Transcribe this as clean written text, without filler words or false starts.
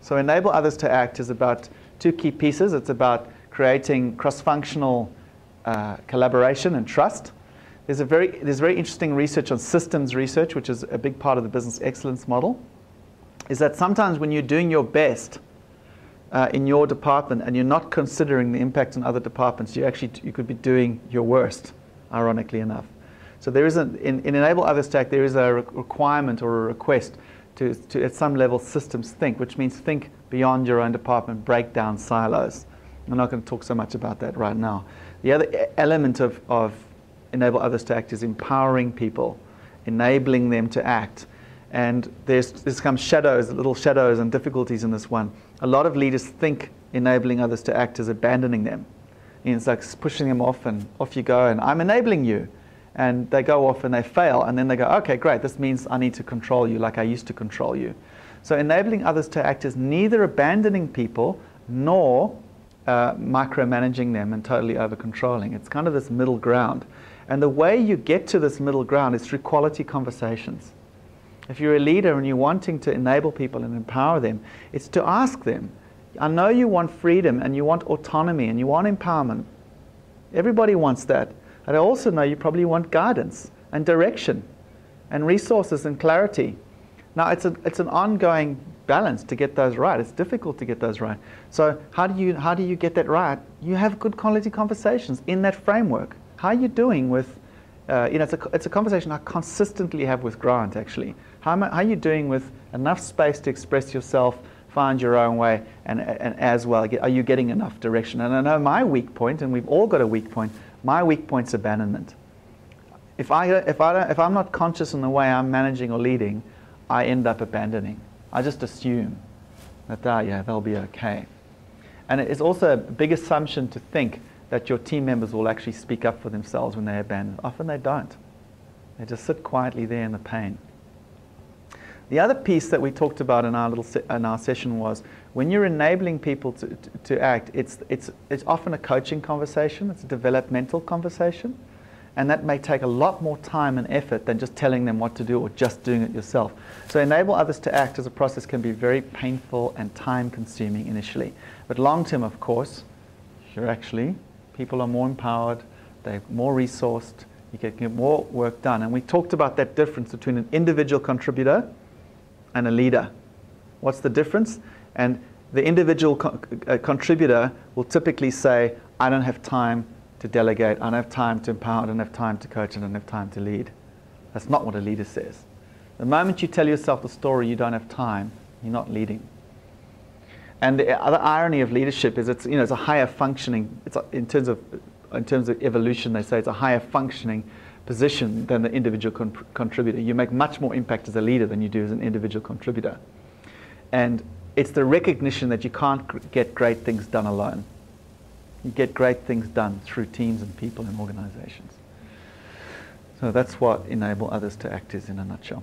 So enable others to act is about two key pieces. It's about creating cross-functional collaboration and trust. There's very interesting research on systems research, which is a big part of the business excellence model, is that sometimes when you're doing your best in your department and you're not considering the impact on other departments, you could be doing your worst, ironically enough. So there is in enable others to act, there is a requirement or a request to at some level systems think, which means think beyond your own department, break down silos. I'm not going to talk so much about that right now. The other element of enable others to act is empowering people, enabling them to act. And there's some little shadows and difficulties in this one. A lot of leaders think enabling others to act is abandoning them. It's like pushing them off and off you go, and I'm enabling you. And they go off and they fail, and then they go, okay, great, this means I need to control you like I used to control you. So enabling others to act is neither abandoning people nor micromanaging them and totally over-controlling. It's kind of this middle ground. And the way you get to this middle ground is through quality conversations. If you're a leader and you're wanting to enable people and empower them, it's to ask them, I know you want freedom and you want autonomy and you want empowerment. Everybody wants that. And I also know you probably want guidance and direction and resources and clarity. Now, it's an ongoing balance to get those right. It's difficult to get those right. So how do you get that right? You have good quality conversations in that framework. How are you doing with, it's a conversation I consistently have with Grant, actually. How are you doing with enough space to express yourself, find your own way, and as well, are you getting enough direction? And I know my weak point, and we've all got a weak point, my weak point's abandonment. If I'm not conscious in the way I'm managing or leading, I end up abandoning. I just assume that they'll be okay. And it's also a big assumption to think that your team members will actually speak up for themselves when they abandon. Often they don't. They just sit quietly there in the pain. The other piece that we talked about in our session was when you're enabling people to act, it's often a coaching conversation, it's a developmental conversation, and that may take a lot more time and effort than just telling them what to do or just doing it yourself. So enable others to act as a process can be very painful and time-consuming initially. But long-term, of course, people are more empowered, they're more resourced, you can get more work done. And we talked about that difference between an individual contributor and a leader. What's the difference? And the individual contributor will typically say, I don't have time to delegate, I don't have time to empower, I don't have time to coach, I don't have time to lead. That's not what a leader says. The moment you tell yourself the story, you don't have time, you're not leading. And the other irony of leadership is it's a higher functioning, in terms of evolution, they say it's a higher functioning position than the individual contributor. You make much more impact as a leader than you do as an individual contributor. And it's the recognition that you can't get great things done alone. You get great things done through teams and people and organizations. So that's what enable others to act is in a nutshell.